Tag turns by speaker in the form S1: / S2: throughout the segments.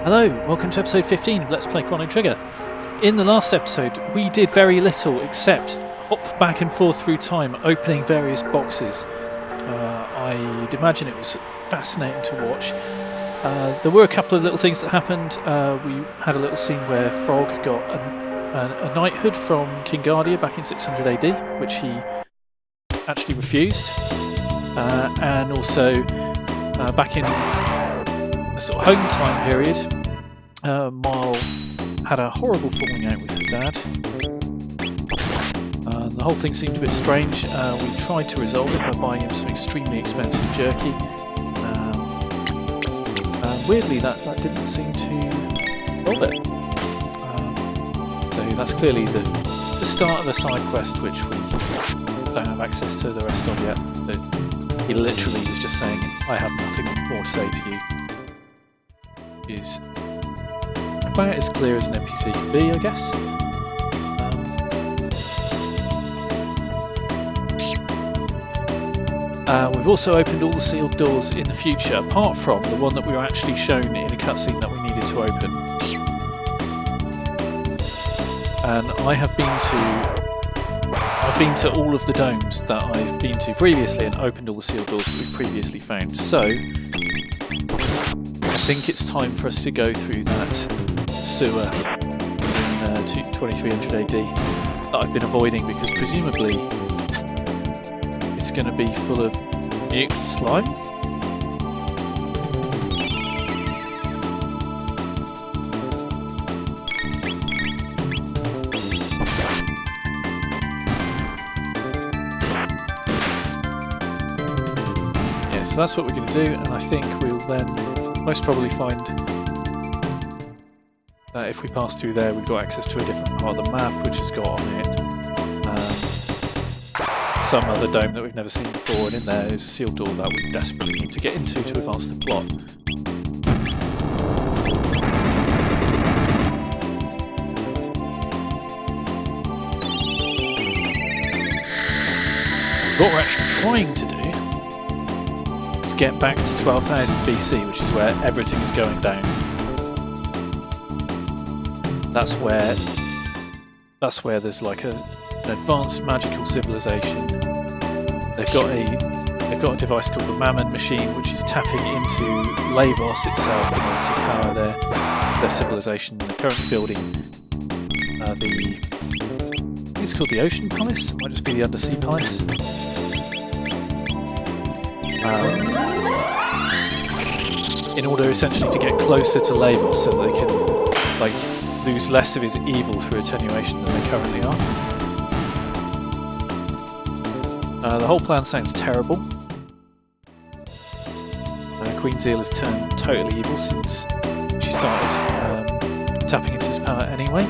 S1: Hello, welcome to episode 15 of Let's Play Chrono Trigger. In the last episode, we did very little except hop back and forth through time, opening various boxes. I'd imagine it was fascinating to watch. There were a couple of little things that happened. We had a little scene where Frog got a knighthood from King Guardia back in 600 AD, which he actually refused. And also, back in the sort of home time period, Marl had a horrible falling out with her dad. The whole thing seemed a bit strange. We tried to resolve it by buying him some extremely expensive jerky. Weirdly, that didn't seem to solve it. So that's clearly the start of a side quest, which we don't have access to the rest of yet. But he literally was just saying, "I have nothing more to say to you." Is about as clear as an NPC can be, I guess. We've also opened all the sealed doors in the future, apart from the one that we were actually shown in a cutscene that we needed to open. And I've been to all of the domes that I've been to previously and opened all the sealed doors that we've previously found. So I think it's time for us to go through that sewer in 2300 AD that I've been avoiding, because presumably it's going to be full of mutant slime. Yeah, so that's what we're going to do, and I think we'll then most probably find that if we pass through there, we've got access to a different part of the map, which has got on it some other dome that we've never seen before, and in there is a sealed door that we desperately need to get into to advance the plot. What we're actually trying to do is get back to 12,000 BC, which is where everything is going down. That's where there's like an advanced magical civilization. They've got a device called the Mammon Machine, which is tapping into Lavos itself in order to power their civilization. They're currently building I think it's called the Ocean Palace. It might just be the Undersea Palace. In order essentially to get closer to Lavos, so that they can lose less of his evil through attenuation than they currently are. The whole plan sounds terrible. Queen Zeal has turned totally evil since she started tapping into his power anyway.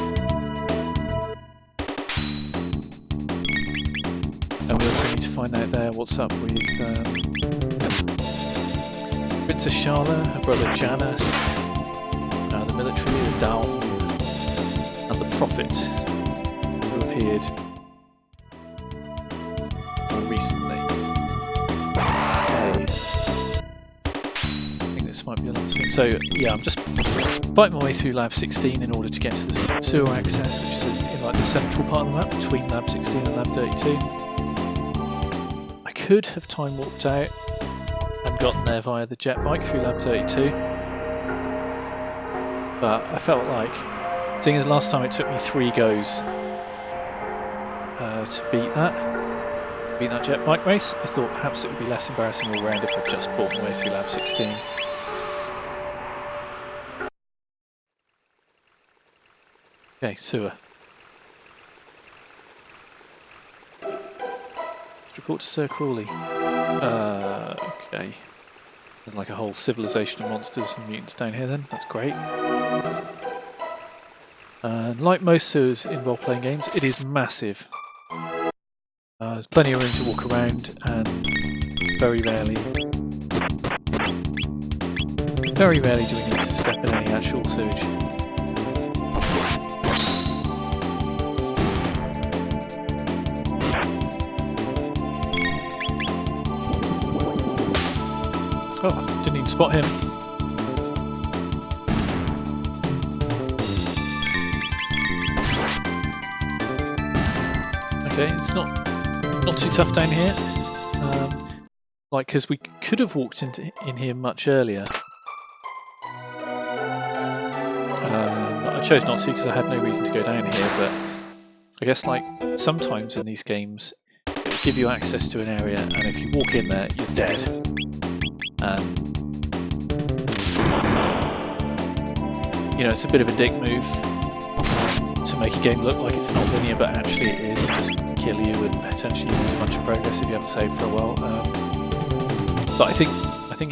S1: And we also need to find out there what's up with Princess Shala, her brother Janus, the military, the Dawn, and the Prophet, who appeared more recently. Okay. I think this might be the last thing. So yeah, I'm just fighting my way through Lab 16 in order to get to the sewer access, which is in like the central part of the map between Lab 16 and Lab 32. I could have time walked out and gotten there via the jet bike through Lab 32, but I felt like, the thing is, last time it took me 3 goes to beat that jet bike race. I thought perhaps it would be less embarrassing all round if I just fought my way through Lab 16. Okay, sewer. Let's report to Sir Crawley. Okay. There's like a whole civilization of monsters and mutants down here then. That's great. Like most sewers in role-playing games, it is massive. There's plenty of room to walk around, and very rarely do we need to step in any actual sewage. Oh, didn't even spot him. Okay, it's not too tough down here. Like, because we could have walked in here much earlier. I chose not to because I had no reason to go down here, but I guess like sometimes in these games it will give you access to an area, and if you walk in there, you're dead. You know, it's a bit of a dick move to make a game look like it's not linear, but actually it is, and just kill you and potentially lose a bunch of progress if you haven't saved for a while. But I think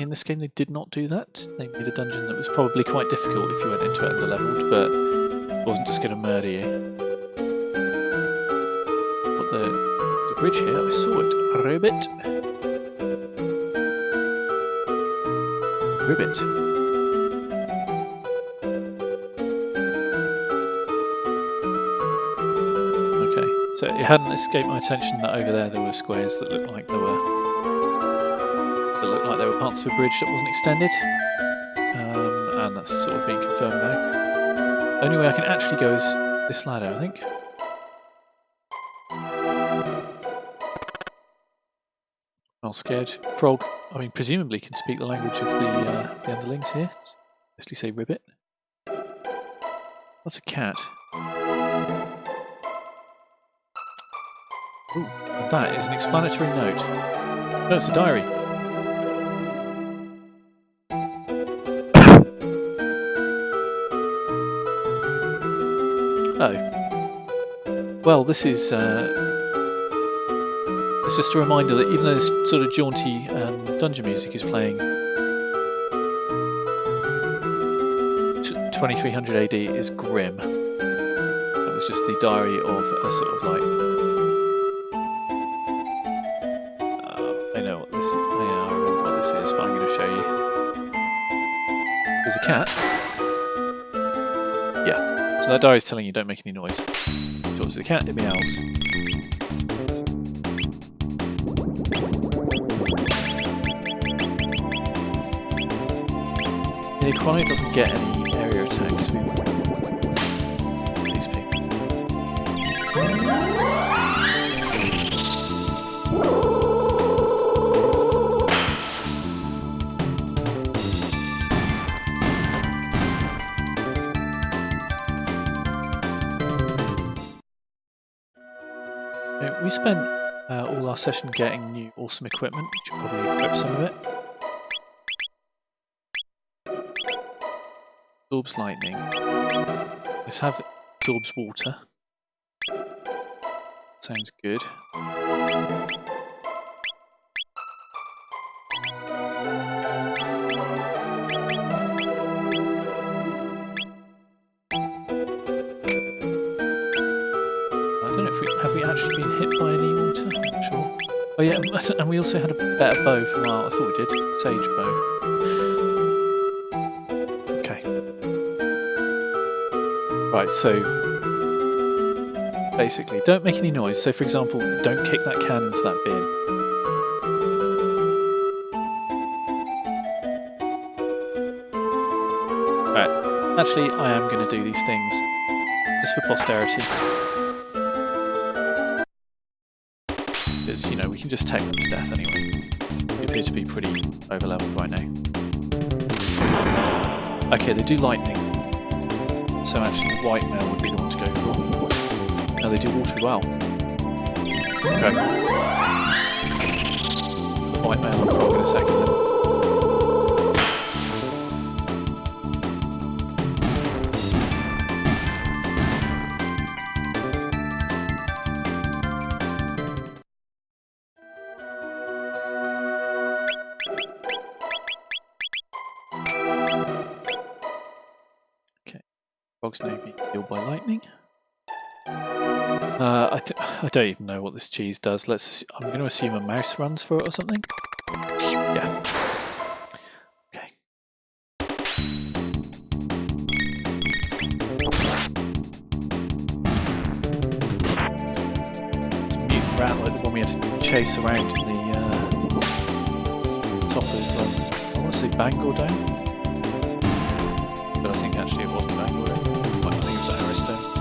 S1: in this game they did not do that. They made a dungeon that was probably quite difficult if you went into it under-leveled, but it wasn't just going to murder you. But the bridge here, I saw it. Ribbit. Ribbit. Okay, so it hadn't escaped my attention that over there were squares that looked like they were parts of a bridge that wasn't extended, and that's sort of being confirmed now. The only way I can actually go is this ladder, I think. Well, scared frog. I mean, presumably can speak the language of the underlings here. Mostly say ribbit. That's a cat. Ooh, and that is an explanatory note. No, it's a diary. Oh. Well, this is it's just a reminder that even though this sort of jaunty dungeon music is playing, 2300 AD is grim. That was just the diary of a sort of like... I know what this is. Yeah, I remember what this is, but I'm going to show you. There's a cat. Yeah. So that diary is telling you don't make any noise. Talks to the cat, it meows. Yeah, Chrono doesn't get any area attacks with these people. We spent all our session getting new awesome equipment, which will probably equip some of it. Absorbs lightning. Let's have absorbs water. Sounds good. Have we actually been hit by any water? I'm not sure. Oh yeah, and we also had a better bow from our... I thought we did. Sage bow. Okay. Right, so... basically, don't make any noise. So for example, don't kick that can into that bin. Right, actually I am going to do these things just for posterity. Because, you know, we can just take them to death anyway. We appear to be pretty over-leveled right now. Okay, they do lightning. So actually the white mail would be the one to go for. No, they do water as well. Okay. The white mail and frog in a second then. Frogs now being killed by lightning. I don't even know what this cheese does. I'm going to assume a mouse runs for it or something. Yeah. Okay. It's a mutant rat like the one we had to chase around in the top of, I want to say Bangor Dome, but I think actually it wasn't Bangor Dome. I think it was Aristone.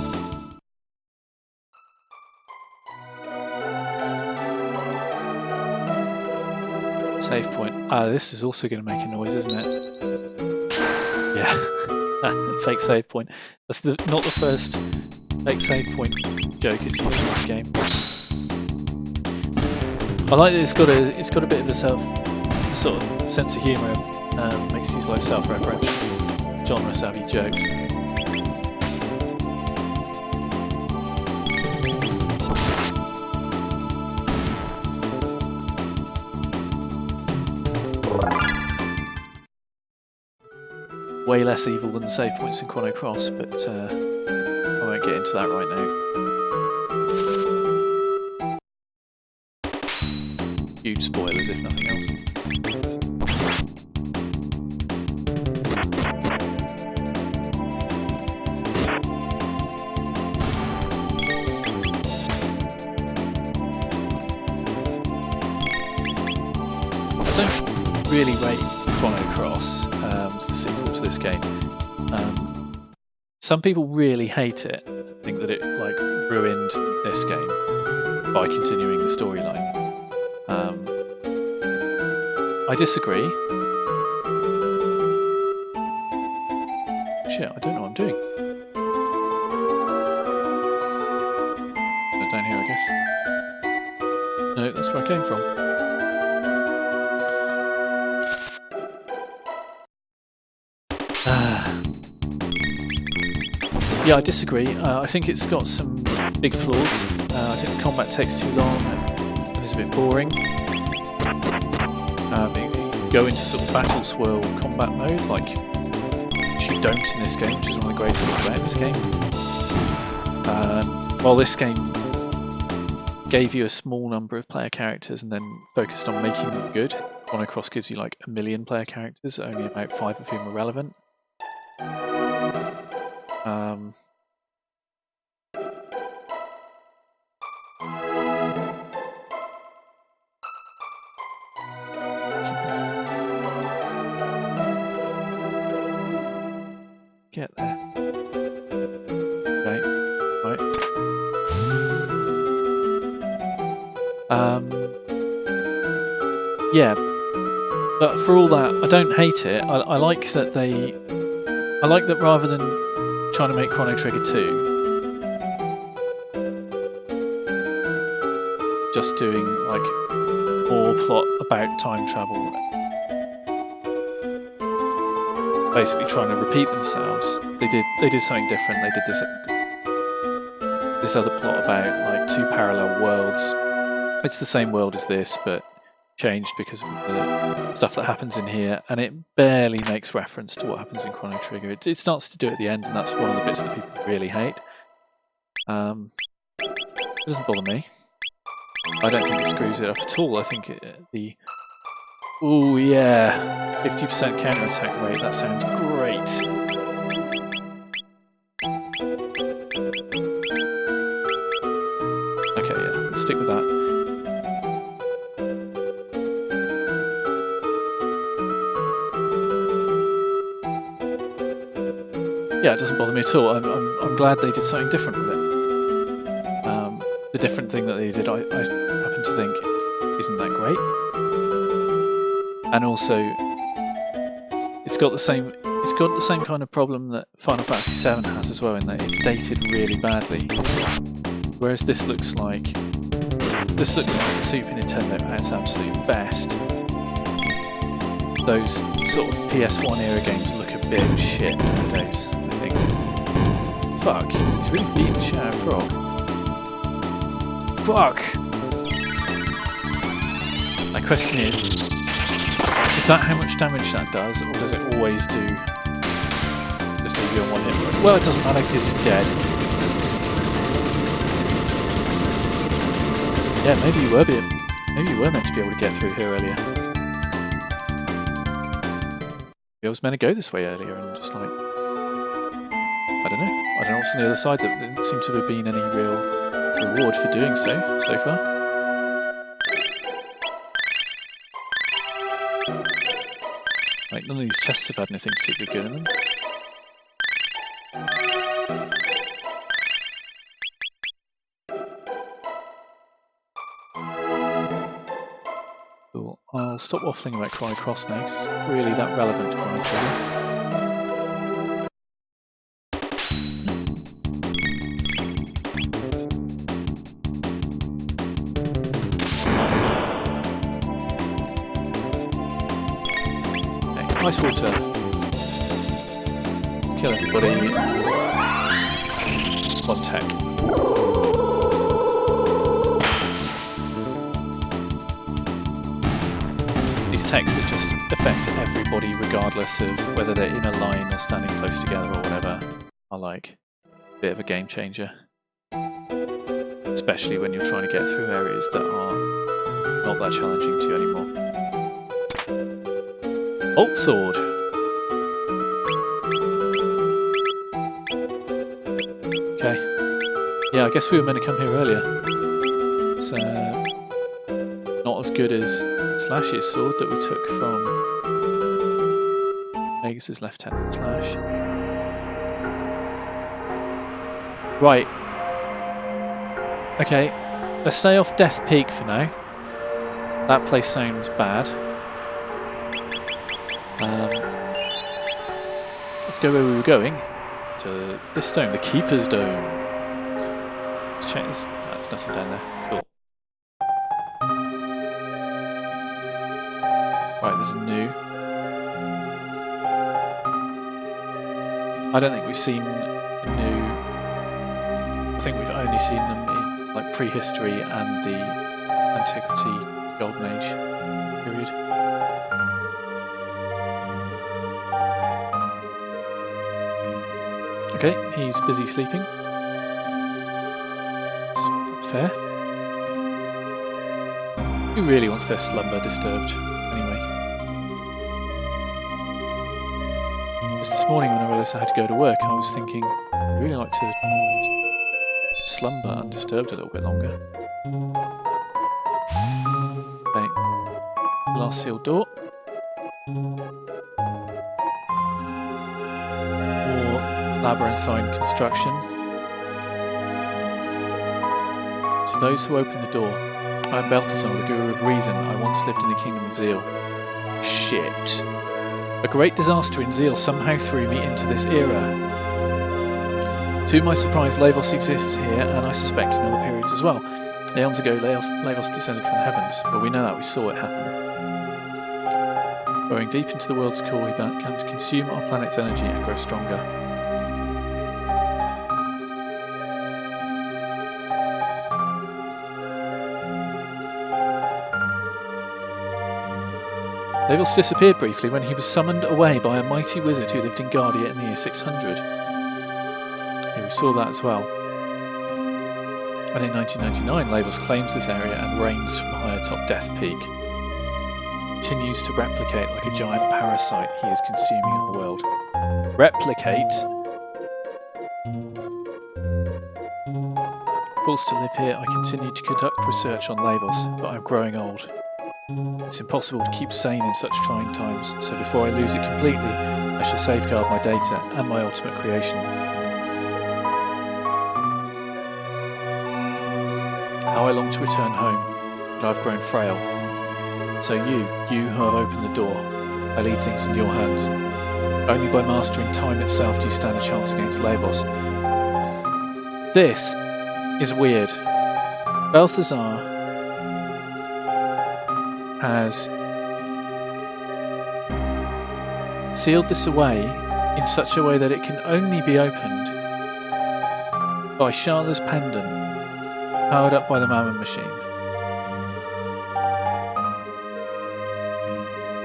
S1: Save point. This is also going to make a noise, isn't it? Yeah. Fake save point. That's not the first fake save point joke it's used in this game. I like that it's got a bit of a sort of sense of humour. Makes these like self-referential, genre-savvy jokes. Way less evil than the save points in Chrono Cross, but I won't get into that right now. Huge spoilers, if nothing else. I don't really rate Chrono Cross, the sequel to this game. Some people really hate it, think that it like ruined this game by continuing the storyline. I disagree. Shit, I don't know what I'm doing. Down here, I guess. No, that's where I came from. Yeah, I disagree. I think it's got some big flaws. I think the combat takes too long and is a bit boring. You go into sort of battle swirl combat mode, like which you don't in this game, which is one of the great things about this game. While this game gave you a small number of player characters and then focused on making them good, Chrono Cross gives you like 1 million player characters, only about 5 of whom are relevant. Get there. Okay, right. Yeah, but for all that, I don't hate it. I like that I like that rather than trying to make Chrono Trigger 2, just doing like more plot about time travel, basically trying to repeat themselves. They did something different. They did this other plot about like 2 parallel worlds. It's the same world as this, but changed because of the stuff that happens in here, and it barely makes reference to what happens in Chrono Trigger. It starts to do it at the end, and that's one of the bits that people really hate. It doesn't bother me. I don't think it screws it up at all. I think oh yeah, 50% counterattack rate, that sounds great. Okay, yeah, let's stick with that. Yeah, it doesn't bother me at all. I'm glad they did something different with it. The different thing that they did, I happen to think, isn't that great. And also, it's got the same kind of problem that Final Fantasy VII has as well, in that it's dated really badly. Whereas this looks like the Super Nintendo at its absolute best. Those sort of PS1 era games look a bit shit nowadays, I think. Fuck, he's really beating the shit out of Frog. Fuck! My question is that how much damage that does, or does it always do just leave you on one hit? Well, it doesn't matter because he's dead. Yeah, maybe you were meant to be able to get through here earlier. I was meant to go this way earlier, and just like, I don't know what's on the other side. That didn't seem to have been any real reward for doing so far. Like, none of these chests have had anything particularly good in them. Cool. I'll stop waffling about Chrono Cross now, 'cause it's not really that relevant to Chrono Trigger. Ice water. Kill everybody. One tech. These techs that just affect everybody regardless of whether they're in a line or standing close together or whatever are like a bit of a game changer. Especially when you're trying to get through areas that are not that challenging to you anymore. Bolt sword. Okay. Yeah, I guess we were meant to come here earlier. It's not as good as Slash's sword that we took from Vegas' Lieutenant Slash. Right. Okay. Let's stay off Death Peak for now. That place sounds bad. Let's go where we were going. To this dome, the Keeper's Dome. Let's check this. There's nothing down there. Cool. Right, there's a new. I don't think we've seen a new. I think we've only seen them in like prehistory and the antiquity golden age period. Okay, he's busy sleeping. That's fair. Who really wants their slumber disturbed, anyway? Just this morning when I realised I had to go to work, I was thinking, I'd really like to slumber undisturbed a little bit longer. Okay, last sealed door. Labyrinthine construction. To those who open the door, I am Balthazar, the Guru of Reason. I once lived in the Kingdom of Zeal. Shit. A great disaster in Zeal somehow threw me into this era. To my surprise, Lavos exists here, and I suspect in other periods as well. Eons ago, Lavos descended from the heavens, but we know that, we saw it happen. Going deep into the world's core, he began to consume our planet's energy and grow stronger. Lavos disappeared briefly when he was summoned away by a mighty wizard who lived in Guardia in the year 600. Yeah, we saw that as well. And in 1999, Lavos claims this area and reigns from high atop Death Peak. Continues to replicate like a giant parasite he is consuming the world. Replicate? Forced to live here, I continue to conduct research on Lavos, but I'm growing old. It's impossible to keep sane in such trying times, so before I lose it completely, I shall safeguard my data and my ultimate creation. How I long to return home, but I've grown frail. So you who have opened the door, I leave things in your hands. Only by mastering time itself do you stand a chance against Lavos. This is weird. Balthazar has sealed this away in such a way that it can only be opened by Sharla's pendant, powered up by the Mammon machine,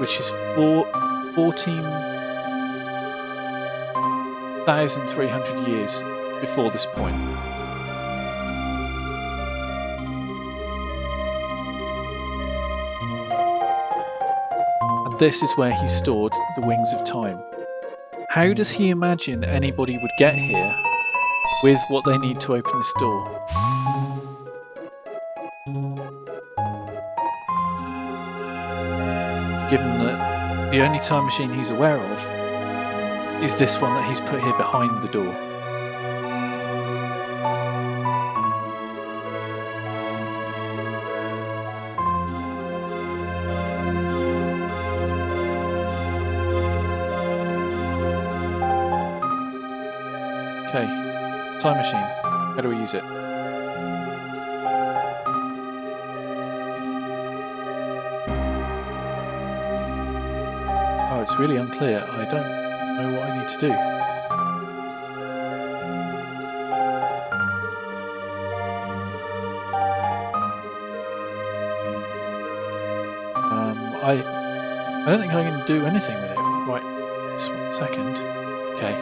S1: which is 14,300 years before this point. This is where he stored the Wings of Time. How does he imagine anybody would get here with what they need to open this door? Given that the only time machine he's aware of is this one that he's put here behind the door. Time machine. How do we use it? Oh, it's really unclear. I don't know what I need to do. I don't think I can do anything with it. Right, just 1 second. Okay.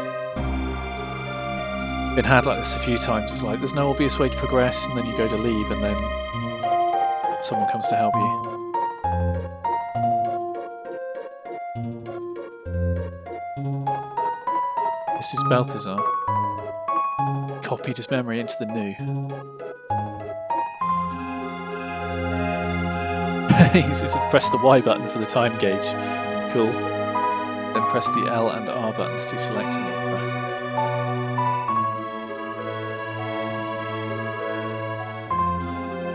S1: Been had like this a few times. It's like there's no obvious way to progress, and then you go to leave, and then someone comes to help you. This is Balthazar. Copied his memory into the new. He's just press the Y button for the time gauge. Cool. Then press the L and R buttons to select an opera.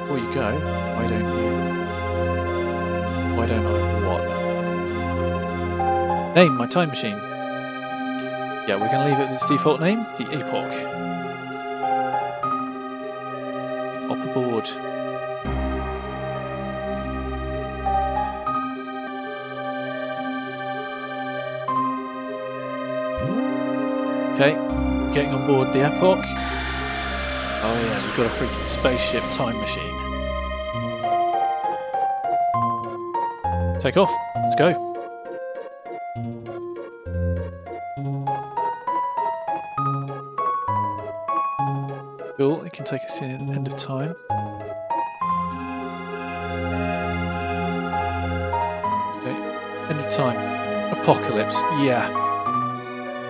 S1: Before you go, why don't I what? Name my time machine. Yeah, we're going to leave it with its default name, the Epoch. Hop aboard. Okay, getting on board the Epoch. Oh yeah, we've got a freaking spaceship time machine. Take off, let's go. Cool, it can take us to the end of time. Okay, end of time. Apocalypse, yeah.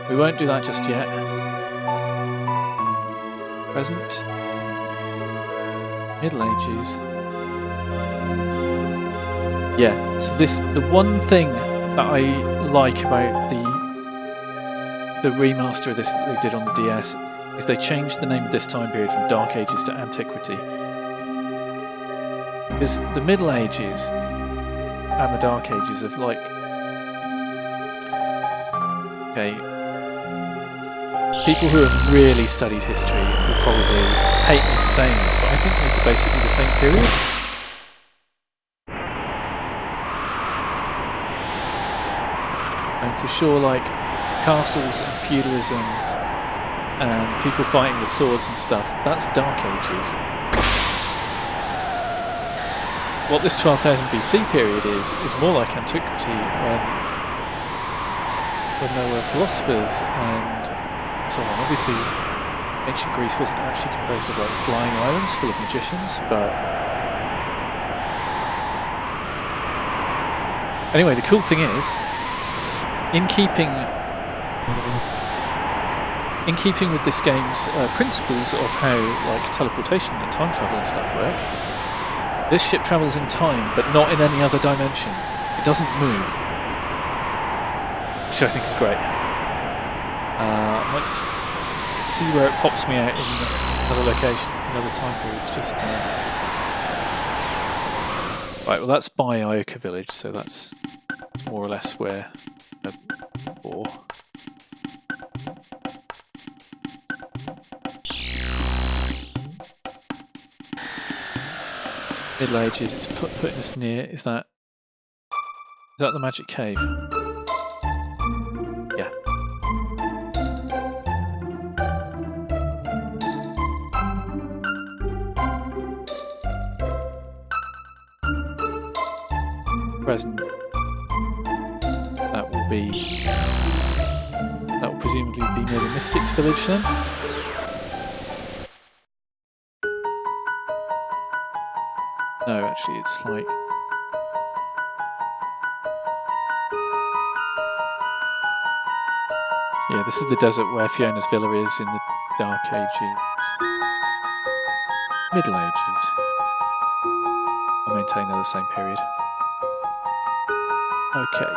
S1: We won't do that just yet. Present. Middle Ages. Yeah, so the one thing that I like about the remaster of this that they did on the DS is they changed the name of this time period from Dark Ages to Antiquity. Because the Middle Ages and the Dark Ages have like... Okay, people who have really studied history will probably hate me for saying this, but I think these are basically the same period. And for sure, like, castles and feudalism and people fighting with swords and stuff, that's Dark Ages. What this 12,000 BC period is more like Antiquity, when there were philosophers and so on. Obviously, ancient Greece wasn't actually composed of like flying islands full of magicians, but anyway, the cool thing is, in keeping with this game's principles of how like teleportation and time travel and stuff work, this ship travels in time, but not in any other dimension. It doesn't move, which I think is great. I might just see where it pops me out in another location, another time periods. Just right. Well, that's by Ioka Village, so that's more or less where. Or Middle Ages. It's putting us near. Is that the magic cave? Yeah. Present. That will presumably be near the Mystics village then. No, actually it's like... Yeah, this is the desert where Fiona's villa is in the Dark Ages. Middle Ages. I maintain they're the same period. Okay.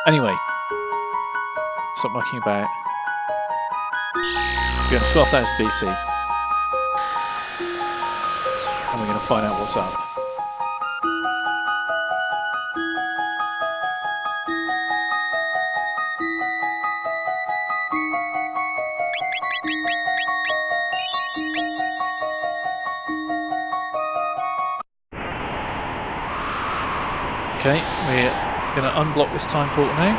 S1: Anyway. Stop mucking about. We're on 12,000 BC. And we're going to find out what's up. Okay, we're going to unblock this time portal now,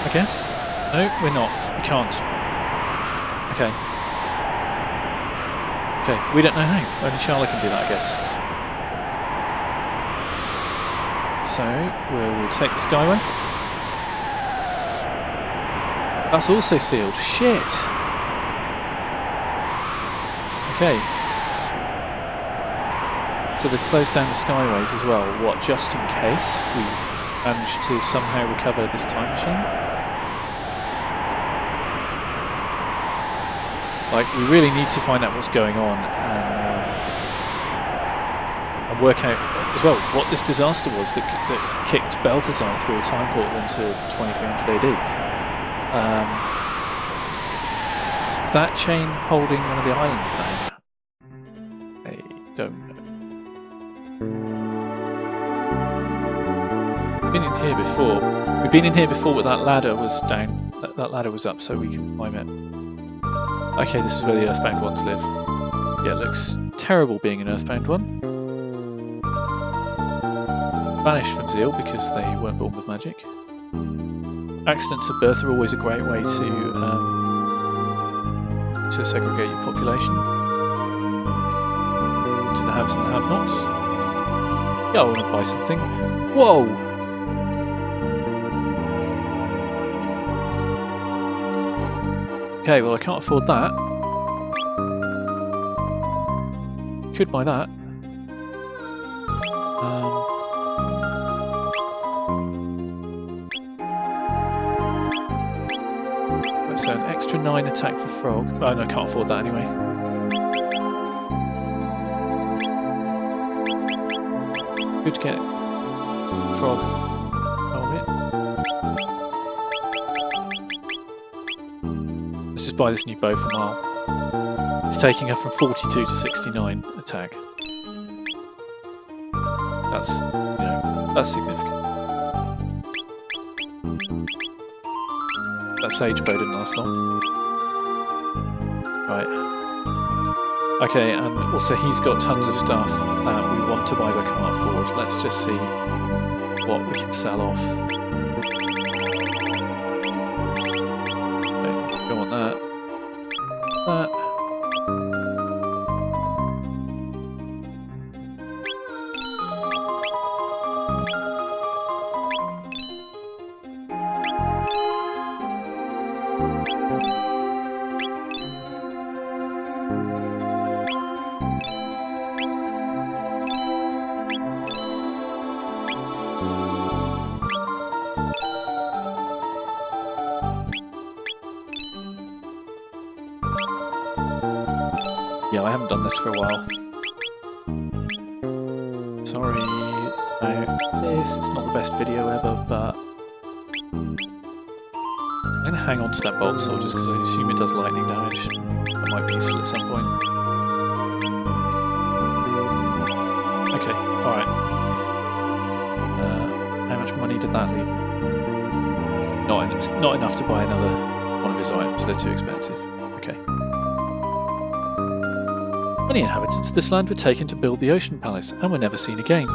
S1: I guess. No, we're not. We can't. Okay. Okay, we don't know how. Only Charlotte can do that, I guess. So, we'll take the Skyway. That's also sealed. Shit! Okay. So they've closed down the Skyways as well. What, just in case we manage to somehow recover this time machine? Like, we really need to find out what's going on and work out as well what this disaster was that kicked Balthazar through a time portal into 2300 AD. Is that chain holding one of the islands down? I don't know. We've been in here before. We've been in here before, but that ladder was down. That ladder was up, so we can climb it. Okay, this is where the Earthbound Ones live. Yeah, it looks terrible being an Earthbound one. Banished from Zeal because they weren't born with magic. Accidents of birth are always a great way to segregate your population into the haves and the have-nots. Yeah, I want to buy something. Whoa! Okay, well I can't afford that. Could buy that. So an extra 9 attack for Frog. Oh no, I can't afford that anyway. Good to get it. Frog. Let's just buy this new bow from Marl. It's taking her from 42 to 69 attack. That's, you know, that's significant. That sage bow didn't last long. Right. Okay, and also he's got tons of stuff that we want to buy but can't afford. Let's just see what we can sell off. Okay, don't want that. That. Yeah, I haven't done this for a while. Sorry about this, it's not the best video ever, but I'm going to hang on to that bolt sword just because I assume it does lightning damage. That might be useful at some point. Okay, alright. How much money did that leave? Not enough to buy another one of his items, they're too expensive. Okay. Many inhabitants of this land were taken to build the Ocean Palace and were never seen again.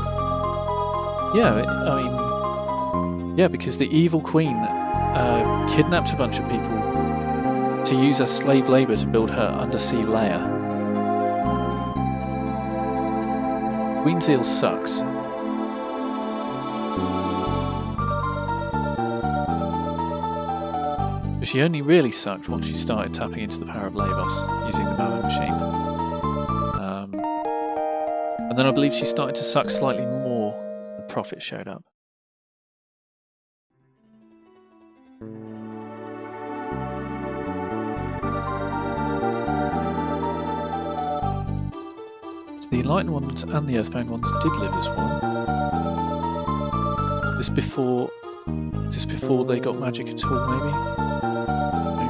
S1: Yeah, I mean... Yeah, because the evil queen kidnapped a bunch of people to use as slave labour to build her undersea lair. Queen Zeal sucks. But she only really sucked once she started tapping into the power of Lavos using the Mammoth machine. And then I believe she started to suck slightly more when Prophet showed up. So the Enlightened Ones and the Earthbound Ones did live as one. Is this before they got magic at all, maybe? No.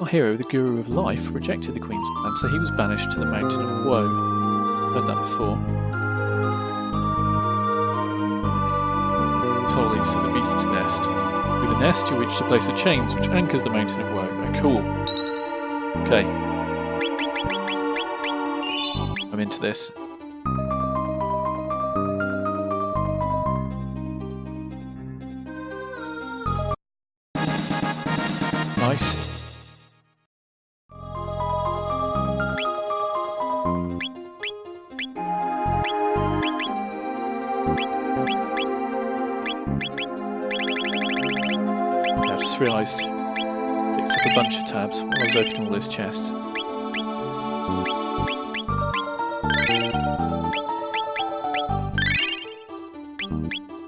S1: Our hero, the Guru of Life, rejected the Queen's plan, so he was banished to the Mountain of Woe. Heard that before. It's holy to the beast's nest. Through the nest you reach a place of chains which anchors the Mountain of Woe. Oh, cool. Okay. I'm into this. Nice. I just realised I picked up a bunch of tabs while I was opening all those chests.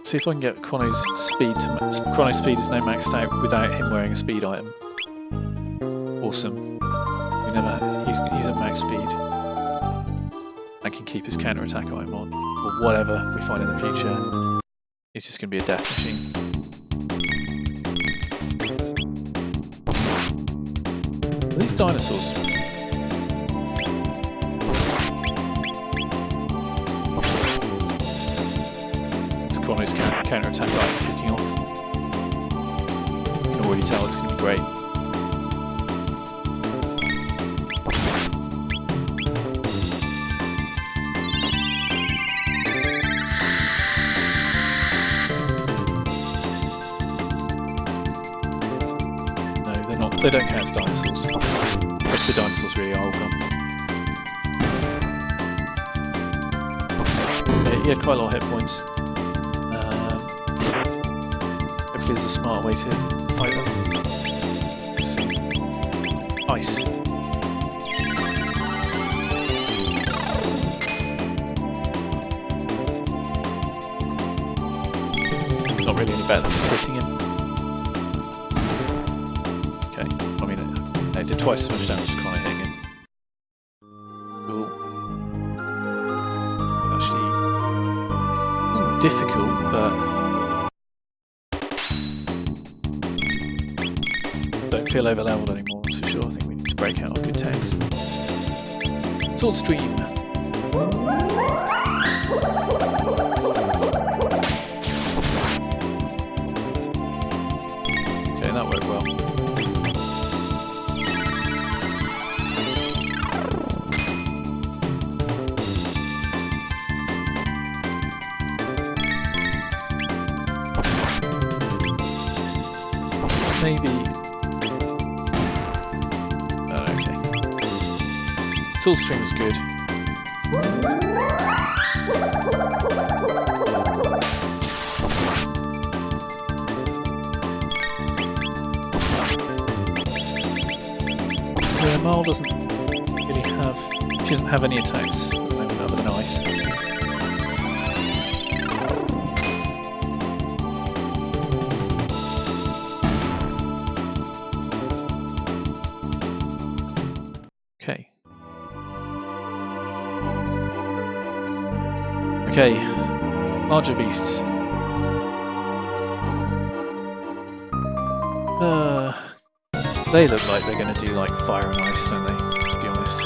S1: See if I can get Chrono's speed to Chrono's speed is now maxed out without him wearing a speed item. Awesome. He's at max speed. I can keep his counter attack item on, or whatever we find in the future. He's just going to be a death machine. Are these dinosaurs? Chrono's counter attack item kicking off. You can already tell it's going to be great. No, they're not. They don't count as dinosaurs. Most of the dinosaurs really are all gone. Yeah, he had quite a lot of hit points. There's a smart way to fight them. Let's see. Ice. Not really any better than just hitting him. Okay, I mean, they did twice as much damage as Chrono hitting him. Cool. Actually, it wasn't difficult, but don't feel over leveled anymore, that's for sure. I think we need to break out our good tanks. Sword Stream. Okay, that worked well. Maybe. Tool Stream is good. Yeah, Marl doesn't really have. She doesn't have any attacks at the moment other than ice. Okay. Okay, larger beasts. They look like they're going to do like fire and ice, don't they? To be honest.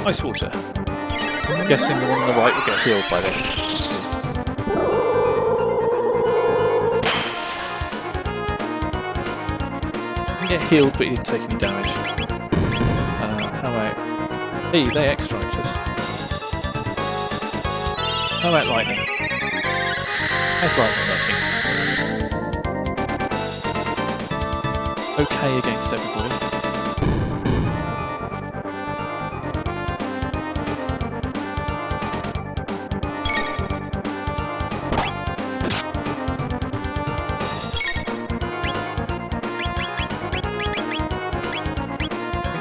S1: Ice water. I'm guessing the one on the right will get healed by this. Let's see. He didn't get healed, but he didn't take any damage. How about... Hey, they extract us. How about lightning? How's lightning looking? Okay against everybody.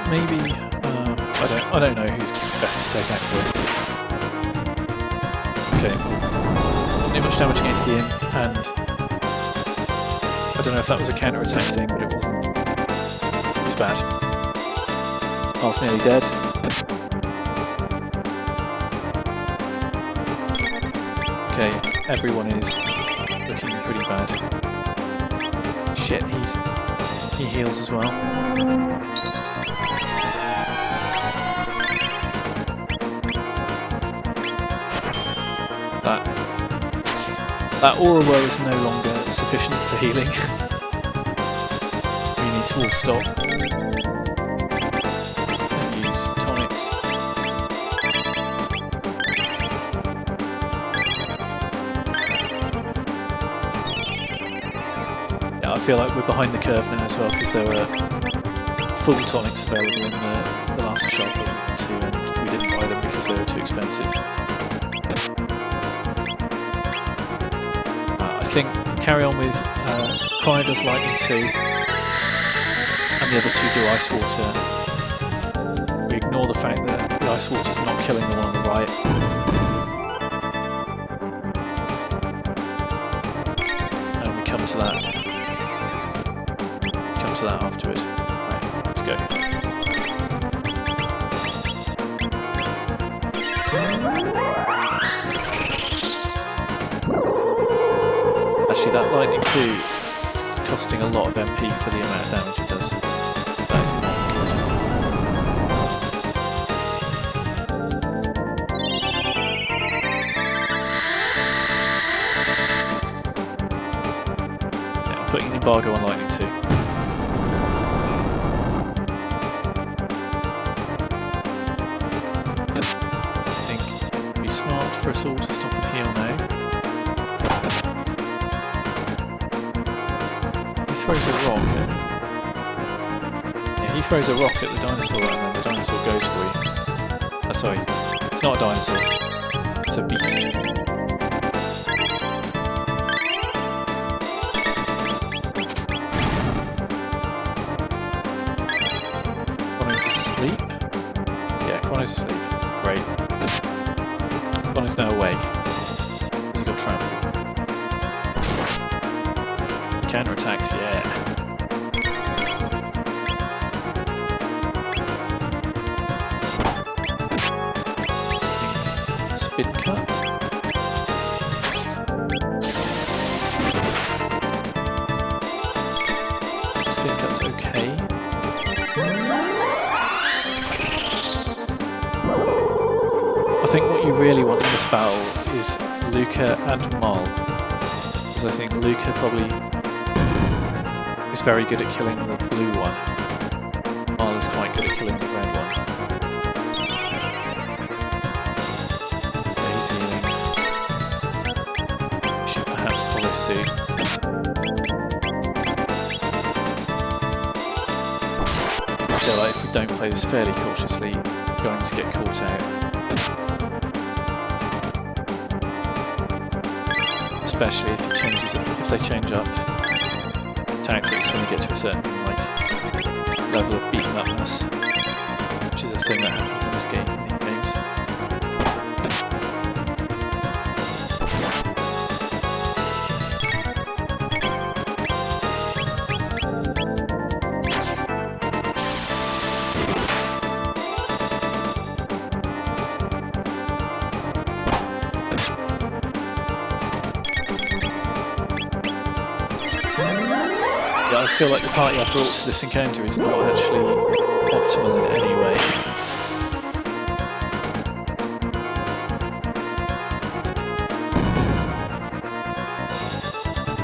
S1: Maybe I don't know who's best to take out first. Okay, didn't do much damage against the inn, and I don't know if that was a counter-attack thing, but it wasn't. It was bad. I was nearly dead. Okay, everyone is looking pretty bad. Shit, he heals as well. That aura well is no longer sufficient for healing. We need to all stop and use tonics. feel like we're behind the curve now as well, because there were full tonics available in the last shop that we went to, and we didn't buy them because they were too expensive. I think carry on with Chrono does Lightning 2, and the other two do Ice Water. We ignore the fact that the Ice Water's not killing the one on the right. And we come to that. Come to that afterward. Right, let's go. Actually, that Lightning 2 is costing a lot of MP for the amount of damage it does. So that is not good. Yeah, I'm putting an embargo on Lightning 2. I think it'd be smart for us all to stop and heal now. Throws a rock at, yeah, he throws a rock at the dinosaur and then the dinosaur goes for you. Sorry, it's not a dinosaur, it's a beast. Chrono's asleep? Yeah, Chrono's asleep. Great. Chrono's now awake. Has he got trampled? Counterattacks, yeah. Spin cut. Spin cut's okay. I think what you really want in this battle is Luca and Mal. Because I think Luca probably is very good at killing the blue one. Mal is quite good at killing the red one. Okay, he's healing. Should perhaps follow suit. I feel like if we don't play this fairly cautiously, we're going to get caught out. Especially if it changes, if they change up tactics when they get to a certain level of beaten upness, which is a thing that happens in this game, in these games. I feel like the party I brought to this encounter is not actually optimal in any way.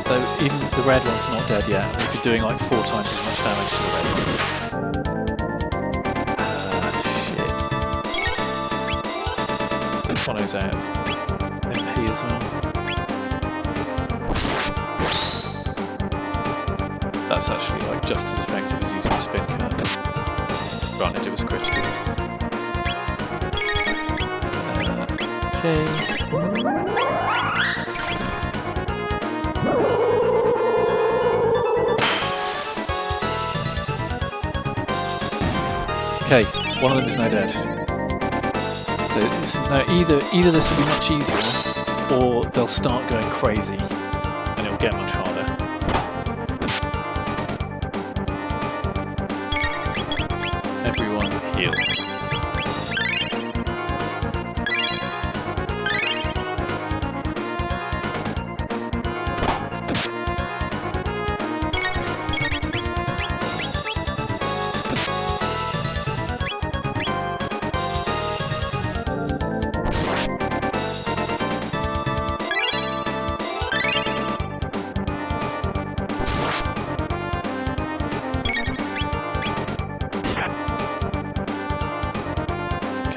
S1: Though even the red one's not dead yet, and we've been doing like 4 times as much damage to the red one. Shit. Chrono's out of MP as well. That's actually like just as effective as using a spin cut. Granted, it was critical. Okay. Okay, one of them is now dead. So it's now either this will be much easier, or they'll start going crazy, and it'll get much harder. Everyone heal.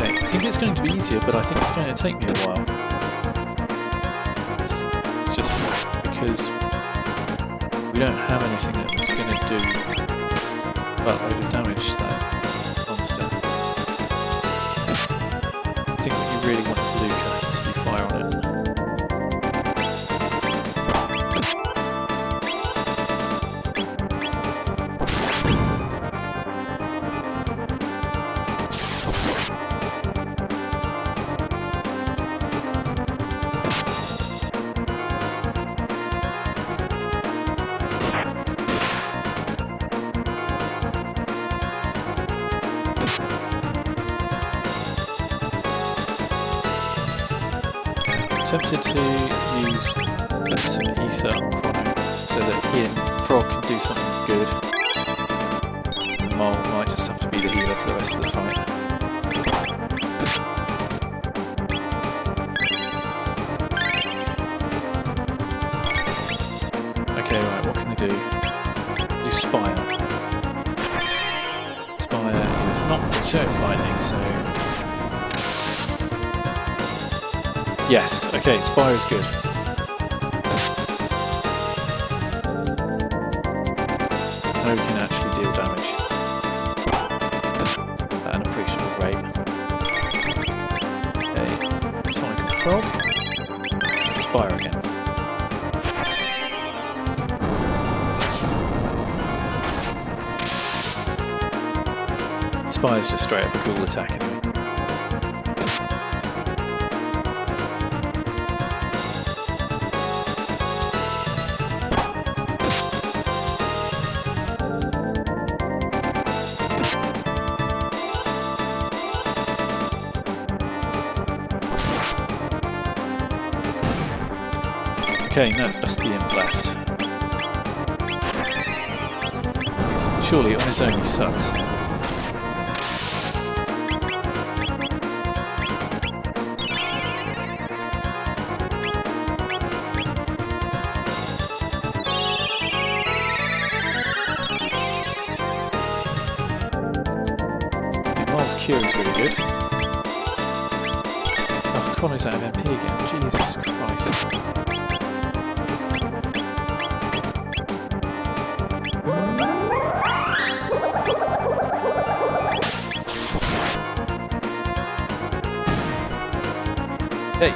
S1: I think it's going to be easier, but I think it's going to take me a while. Just because We don't have anything that was going to do a load of damage to that monster. I think what you really want is Luca, just do fire on it. Tempted to use some ether on Chrono so that he and Frog can do something good. And Mole might just have to be the healer for the rest of the fight. Okay, right, what can I do? Do Spire. Spire is not Church Lightning, so... Yes, okay, Spire is good. Now we can actually deal damage at an appreciable rate. Okay, Sonic and Frog. Spire again. Spire is just straight up a cool attack anyway. Okay, now it's just the imp left. Surely on his own he sucks. Miles' Cure is really good. Oh, Chrono's out of MP again. Jesus Christ. Hey!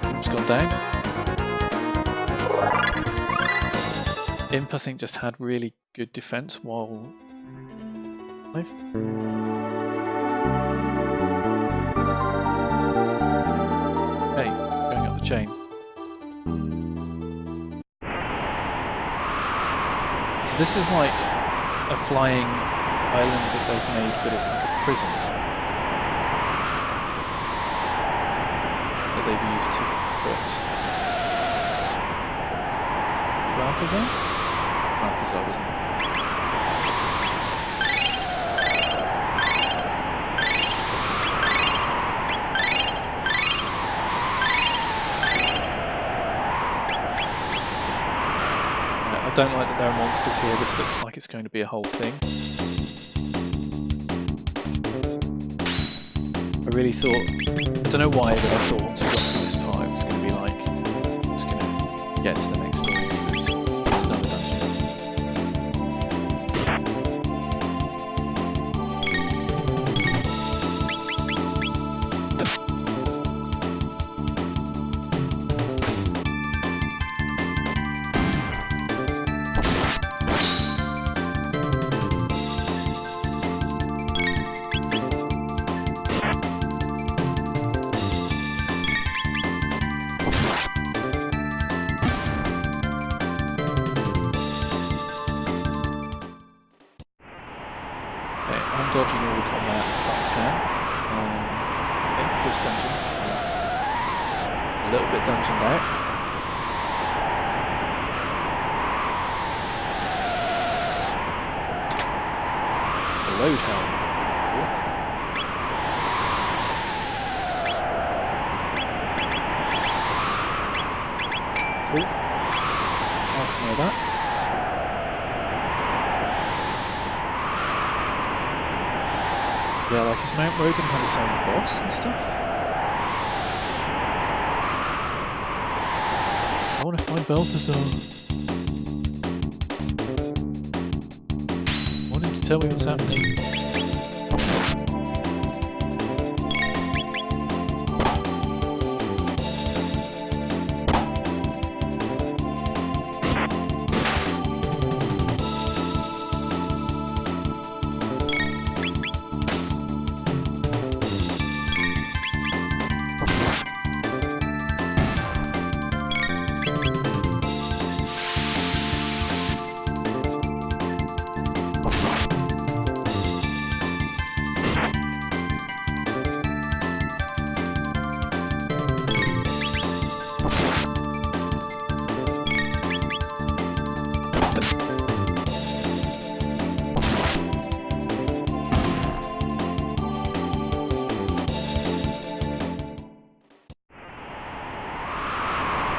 S1: Imp's gone down. Imp, I think, just had really good defense while alive. Okay, going up the chain. So this is like a flying island that they've made, but it's like a prison that they've used to put Balthazar? Balthazar, wasn't it? I don't like that there are monsters here. This looks like it's going to be a whole thing. I really thought, I don't know why, but I thought once we got to this part it was going to be like, it's going to get to the next story because it's another dungeon. I'm dodging all the combat that I can. For this dungeon. A little bit dungeoned out. A load helm. Oof. Cool. I can know that. Yeah, like, is Mount Rogan have its own boss and stuff? I want to find Balthazar. Want him to tell me what's happening.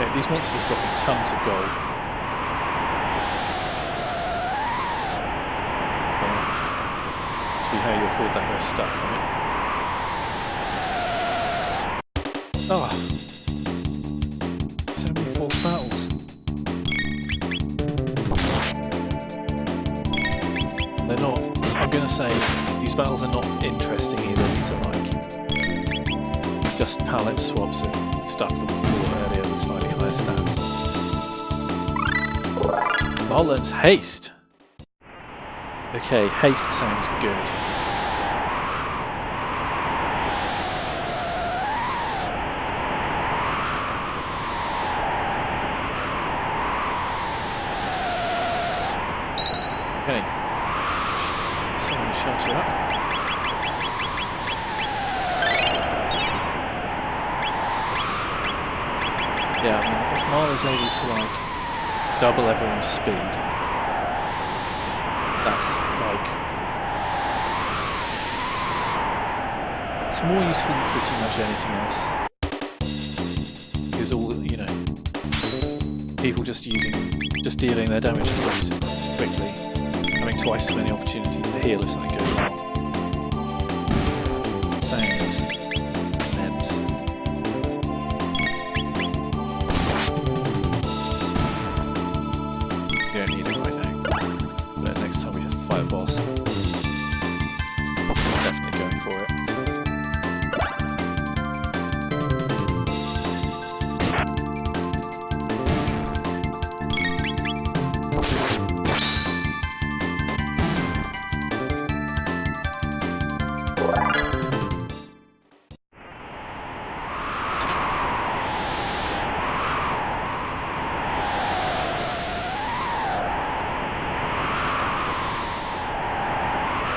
S1: Okay, these monsters are dropping tons of gold. Must be how you afford that rest stuff, right? Ah, so many false battles. They're not. I'm gonna say these battles are not interesting either. These are like just palette swaps of stuff that we fought earlier with slightly higher stats. Mal learns haste. Okay, haste sounds good. Okay. Someone shelter up. Yeah, I mean, if Mal is able to like double everyone's speed, that's like it's more useful than pretty much anything else. Because all people just dealing their damage twice as quickly, having twice as many opportunities to heal if something goes wrong. Same as Neds. We don't need it right now. But next time we have to fight a boss, definitely going for it.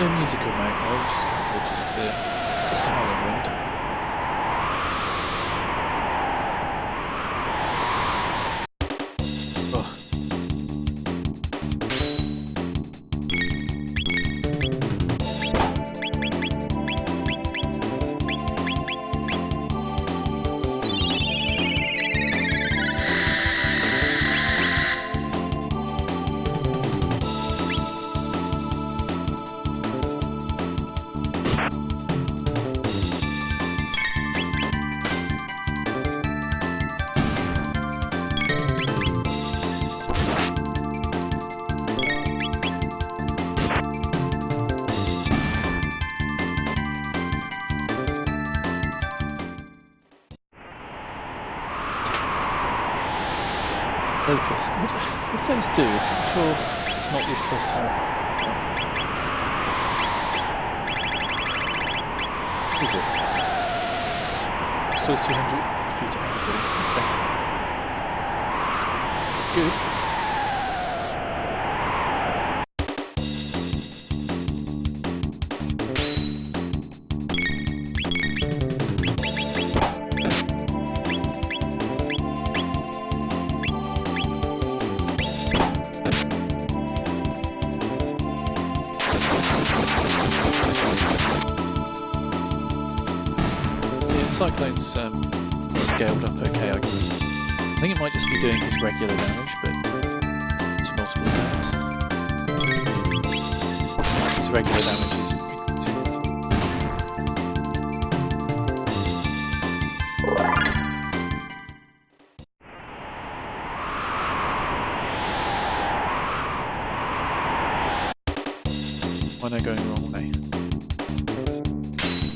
S1: No musical mode, no, just the howling wind. Ugh. Opus. What do those do? I'm sure it's not your first time. Is it? Still 200 HP to everybody. Okay. It's good. Cyclone's scaled up okay. I think it might just be doing his regular damage, but it's multiple attacks. His regular damage is going the wrong way.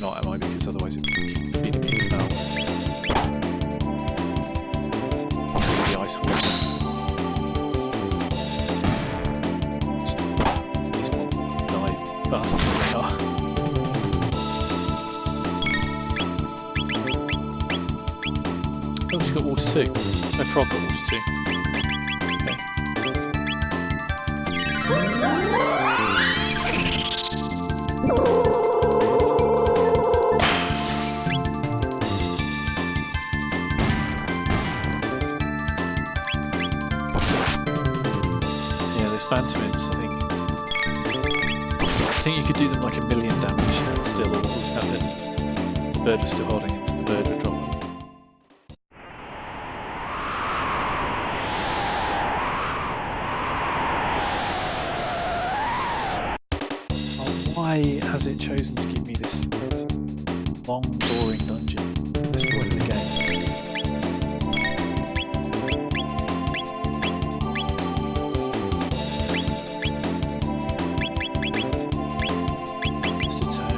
S1: Not am I, because otherwise it would keep feeding me the valves. The ice water. These will die faster than they are. Oh, she's got water too. No, frog got water too. Okay. Yeah, there's bantamins, I think you could do them like 1 million damage and still have it. If the bird was still holding him, the bird would drop them. Why has it chosen to give me this long, boring dungeon at this point in the game? Just a tag.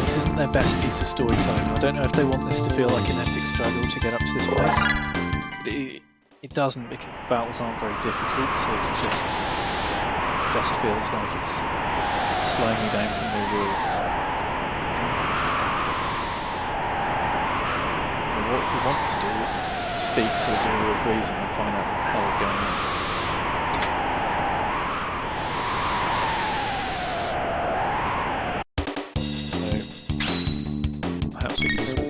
S1: This isn't their best piece of storytelling. I don't know if they want this to feel like an epic struggle to get up to this place. But it doesn't, because the battles aren't very difficult, so it's just feels like it's slowing me down from the real. What we want to do is speak to the Guru of Reason and find out what the hell is going on.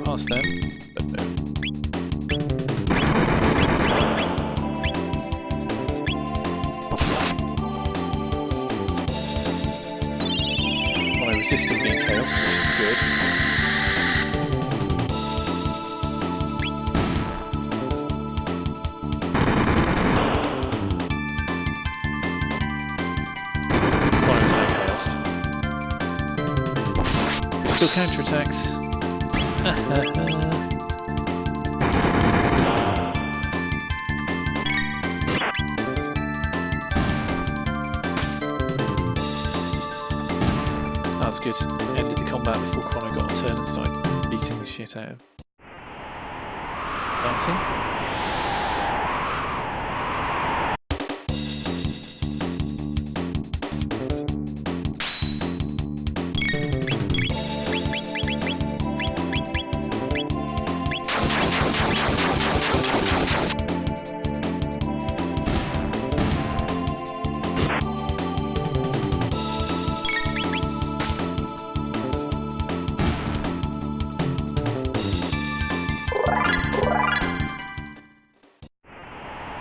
S1: Past them, but no. Well, I resisted being chaos, which is good. Chrono's now chaosed. Still counterattacks. That was good. Ended the combat before Chrono got a turn and started beating the shit out of Barty.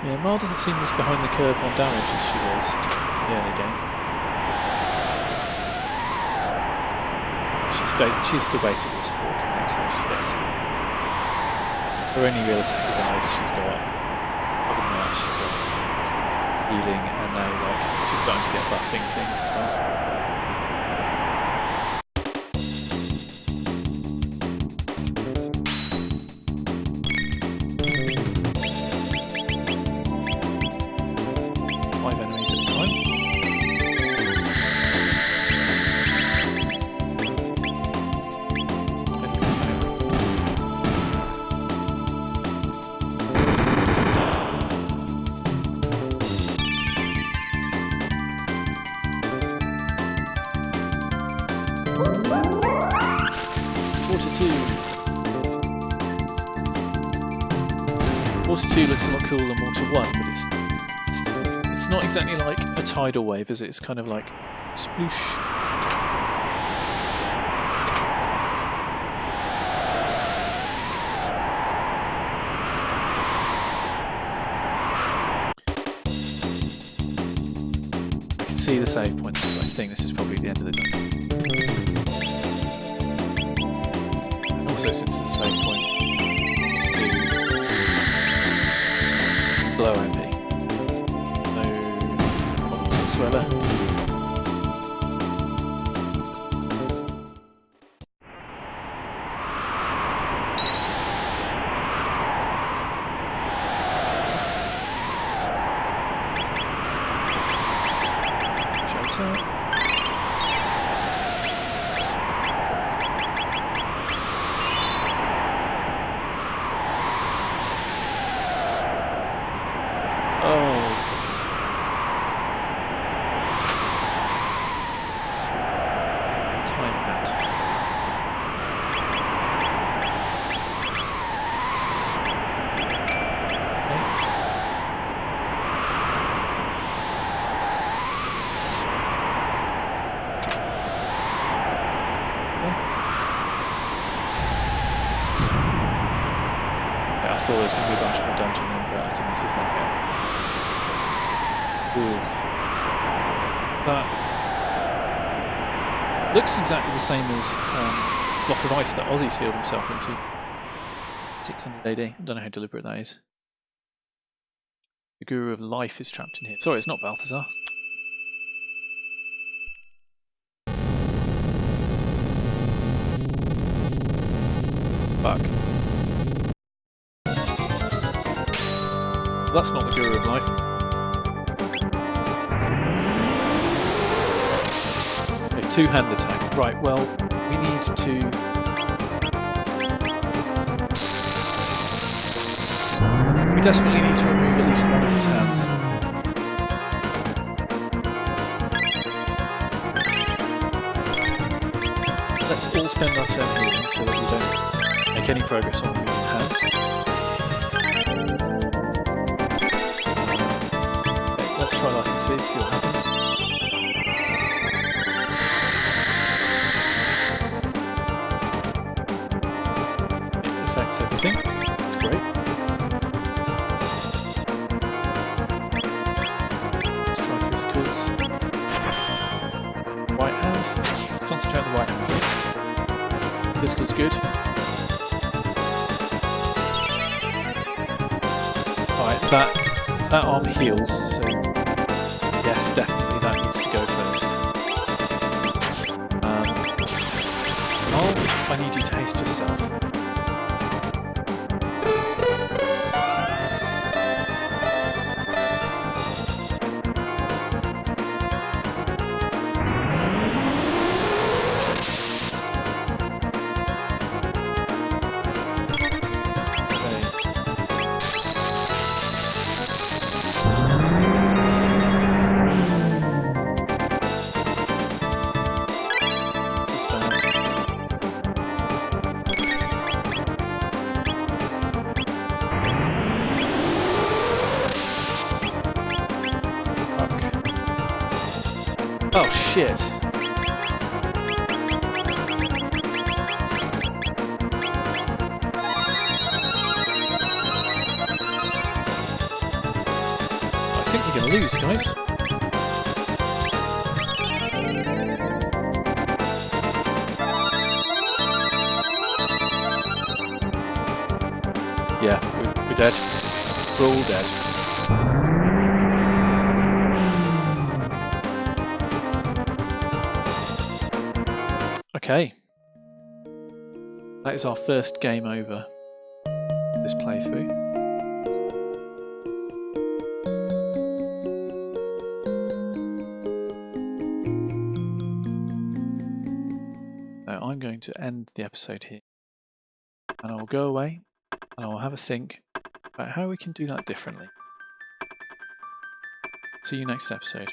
S1: Yeah, Mar doesn't seem as behind the curve on damage as she was in the early game. She's still basically a support character, she gets. Her only real attack is eyes she's got. Other than that, she's got healing, and now she's starting to get buffing things as well. Water 2 looks a lot cooler than Water 1, but it's not exactly like a tidal wave, is it? It's kind of like sploosh. I can see the save point, so I think this is probably the end of the dungeon. And also, since it's a save point, low MP. No problems whatsoever. thought there was going to be a bunch more dungeon in, but I think this is not it. Ooh. That looks exactly the same as this block of ice that Ozzy sealed himself into. 600 AD. I don't know how deliberate that is. The Guru of Life is trapped in here. Sorry, it's not Balthazar. Fuck. That's not the Guru of Life. A two-hand attack. Right, well, we need to... We desperately need to remove at least one of his hands. Let's all spend our turn healing so that we don't make any progress on removing hands. Okay, let's try Lightning 2, see what happens. It affects everything. That's great. Let's try physicals. Right hand. Let's concentrate on the right hand first. Physical's good. Right, that arm heals, so yes, definitely that needs to go first. I need you to haste yourself. Oh shit. I think we're going to lose, guys. Yeah, we're dead. We're all dead. Okay, that is our first game over this playthrough. Now I'm going to end the episode here, and I will go away and I will have a think about how we can do that differently. See you next episode.